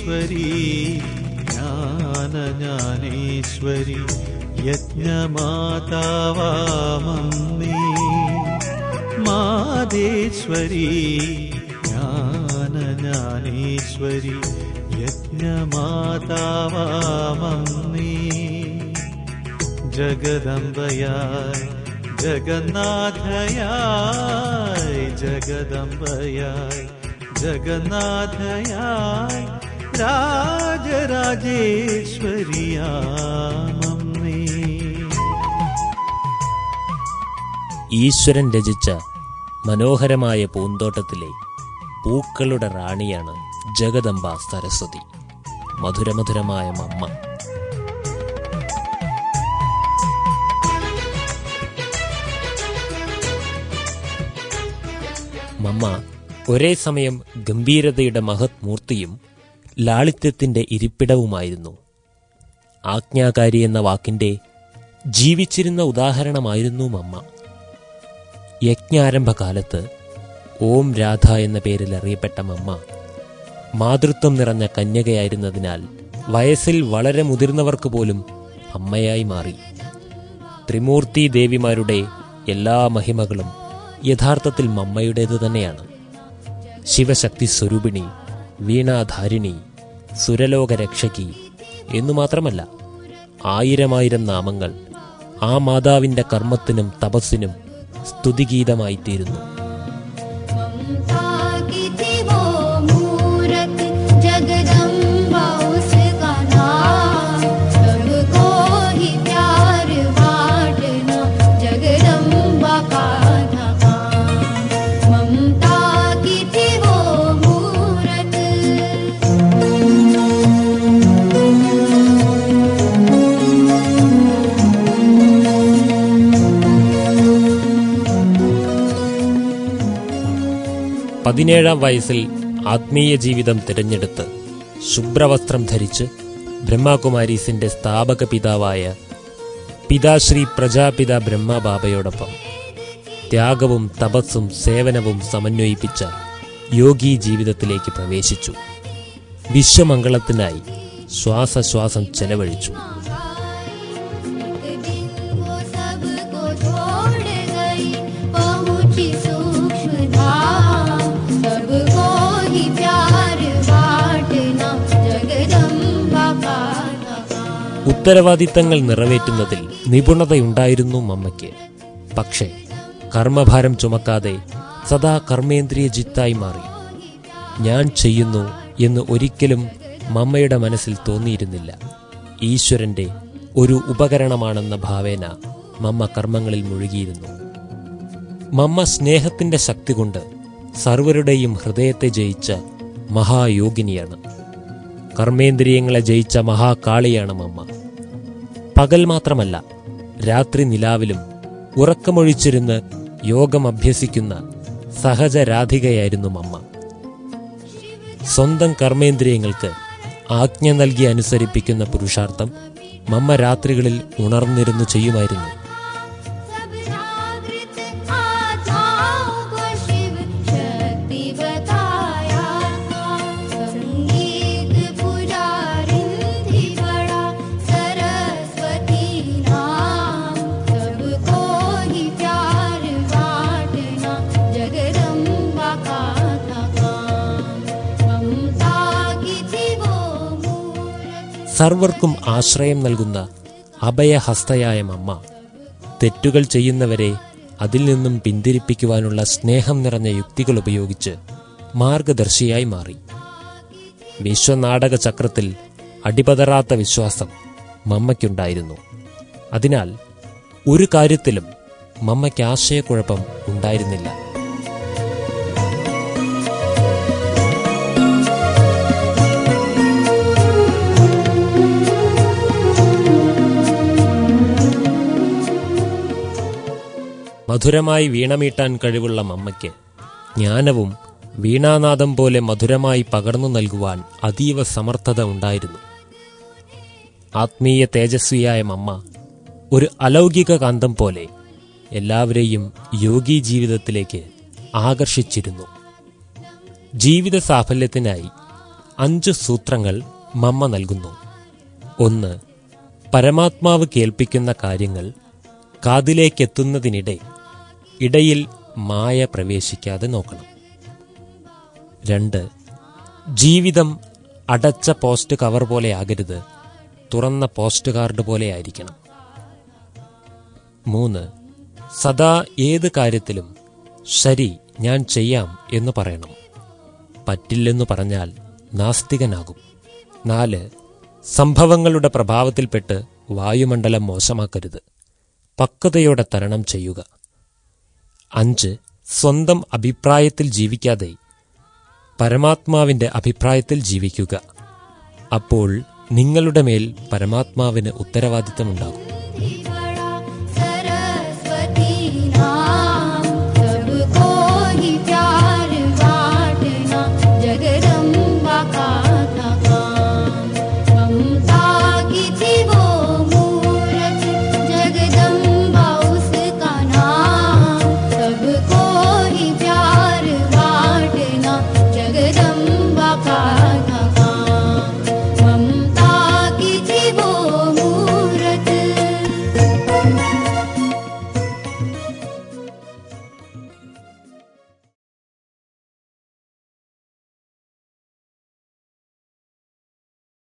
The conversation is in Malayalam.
മാതേശ്വരി ജ്ഞാനജ്ഞാനേശ്വരി യജ്ഞമാതാവാമമ്മേ മാതേശ്വരി ജ്ഞാനജ്ഞാനേശ്വരി യജ്ഞമാതാവാമമ്മേ ജഗദംബയായി ജഗന്നാഥയായി ജഗദംബയായി ജഗന്നാഥയായി രാജരാജേശ്വരിയാമമ്മേ. ഈശ്വരൻ രചിച്ച മനോഹരമായ പൂന്തോട്ടത്തിലെ പൂക്കളുടെ റാണിയാണ് ജഗദംബ സരസ്വതി, മധുരമധുരമായ മമ്മ. മമ്മ ഒരേ സമയം ഗംഭീരതയുടെ മഹത് മൂർത്തിയും ലാളിത്യത്തിന്റെ ഇരിപ്പിടവുമായിരുന്നു. ആജ്ഞാകാരി എന്ന വാക്കിന്റെ ജീവിച്ചിരുന്ന ഉദാഹരണമായിരുന്നു മമ്മ. യജ്ഞാരംഭകാലത്ത് ഓം രാധ എന്ന പേരിൽ അറിയപ്പെട്ട മമ്മ മാതൃത്വം നിറഞ്ഞ കന്യകയായിരുന്നതിനാൽ വയസ്സിൽ വളരെ മുതിർന്നവർക്ക് പോലും അമ്മയായി മാറി. ത്രിമൂർത്തി ദേവിമാരുടെ എല്ലാ മഹിമകളും യഥാർത്ഥത്തിൽ മമ്മയുടേത് തന്നെയാണ്. ശിവശക്തി സ്വരൂപിണി, വീണാധാരിണി, സുരലോകരക്ഷകി എന്നു മാത്രമല്ല, ആയിരമായിരം നാമങ്ങൾ ആ മാതാവിന്റെ കർമ്മത്തിനും തപസ്സിനും സ്തുതിഗീതമായിത്തീരുന്നു. പതിനേഴാം വയസ്സിൽ ആത്മീയ ജീവിതം തിരഞ്ഞെടുത്ത് ശുഭ്രവസ്ത്രം ധരിച്ച് ബ്രഹ്മകുമാരീസിന്റെ സ്ഥാപക പിതാവായ പിതാശ്രീ പ്രജാപിത ബ്രഹ്മബാബയോടൊപ്പം ത്യാഗവും തപസ്സും സേവനവും സമന്വയിപ്പിച്ച യോഗി ജീവിതത്തിലേക്ക് പ്രവേശിച്ചു. വിശ്വമംഗളത്തിനായി ശ്വാസശ്വാസം ചെലവഴിച്ചു. ഉത്തരവാദിത്തങ്ങൾ നിറവേറ്റുന്നതിൽ നിപുണതയുണ്ടായിരുന്നു മമ്മയ്ക്ക്. പക്ഷേ കർമ്മഭാരം ചുമക്കാതെ സദാ കർമ്മേന്ദ്രിയ ജിത്തായി മാറി. ഞാൻ ചെയ്യുന്നു എന്ന് ഒരിക്കലും മമ്മയുടെ മനസ്സിൽ തോന്നിയിരുന്നില്ല. ഈശ്വരന്റെ ഒരു ഉപകരണമാണെന്ന ഭാവേന മമ്മ കർമ്മങ്ങളിൽ മുഴുകിയിരുന്നു. മമ്മ സ്നേഹത്തിന്റെ ശക്തി കൊണ്ട് സർവരുടെയും ഹൃദയത്തെ ജയിച്ച മഹായോഗിനിയാണ്. കർമ്മേന്ദ്രിയങ്ങളെ ജയിച്ച മഹാകാളിയാണ് മമ്മ. പകൽ മാത്രമല്ല, രാത്രി നിലാവിലും ഉറക്കമൊഴിച്ചിരുന്ന് യോഗം അഭ്യസിക്കുന്ന സഹജരാധികയായിരുന്നു മമ്മ. സ്വന്തം കർമ്മേന്ദ്രിയങ്ങൾക്ക് ആജ്ഞ നൽകി അനുസരിപ്പിക്കുന്ന പുരുഷാർത്ഥം മമ്മ രാത്രികളിൽ ഉണർന്നിരുന്നു ചെയ്യുമായിരുന്നു. സർവർക്കും ആശ്രയം നൽകുന്ന അഭയഹസ്തയായ മമ്മ തെറ്റുകൾ ചെയ്യുന്നവരെ അതിൽ നിന്നും പിന്തിരിപ്പിക്കുവാനുള്ള സ്നേഹം നിറഞ്ഞ യുക്തികൾ ഉപയോഗിച്ച് മാർഗദർശിയായി മാറി. വിശ്വനാടക ചക്രത്തിൽ അടിപതറാത്ത വിശ്വാസം മമ്മയ്ക്കുണ്ടായിരുന്നു. അതിനാൽ ഒരു കാര്യത്തിലും മമ്മയ്ക്ക് ആശയക്കുഴപ്പം ഉണ്ടായിരുന്നില്ല. മധുരമായി വീണമീട്ടാൻ കഴിവുള്ള മമ്മയ്ക്ക് ജ്ഞാനവും വീണാനാദം പോലെ മധുരമായി പകർന്നു നൽകുവാൻ അതീവ സമർത്ഥത ഉണ്ടായിരുന്നു. ആത്മീയ തേജസ്വിയായ മമ്മ ഒരു അലൗകിക കാന്തം പോലെ എല്ലാവരെയും യോഗി ജീവിതത്തിലേക്ക് ആകർഷിച്ചിരുന്നു. ജീവിത സാഫല്യത്തിനായി 5 സൂത്രങ്ങൾ മമ്മ നൽകുന്നു. 1. പരമാത്മാവ് കേൾപ്പിക്കുന്ന കാര്യങ്ങൾ കാതിലേക്കെത്തുന്നതിനിടെ ഇടയിൽ മായ പ്രവേശിക്കാതെ നോക്കണം. 2. ജീവിതം അടച്ച പോസ്റ്റ് കവർ പോലെ ആകരുത്, തുറന്ന പോസ്റ്റ് കാർഡ് പോലെ ആയിരിക്കണം. 3. സദാ ഏത് കാര്യത്തിലും ശരി, ഞാൻ ചെയ്യാം എന്ന് പറയണം. പറ്റില്ലെന്നു പറഞ്ഞാൽ നാസ്തികനാകും. 4. സംഭവങ്ങളുടെ പ്രഭാവത്തിൽപ്പെട്ട് വായുമണ്ഡലം മോശമാക്കരുത്, പക്വതയോടെ തരണം ചെയ്യുക. 5. സ്വന്തം അഭിപ്രായത്തിൽ ജീവിക്കാതെ പരമാത്മാവിൻ്റെ അഭിപ്രായത്തിൽ ജീവിക്കുക. അപ്പോൾ നിങ്ങളുടെ മേൽ പരമാത്മാവിന് ഉത്തരവാദിത്തമുണ്ടാകും.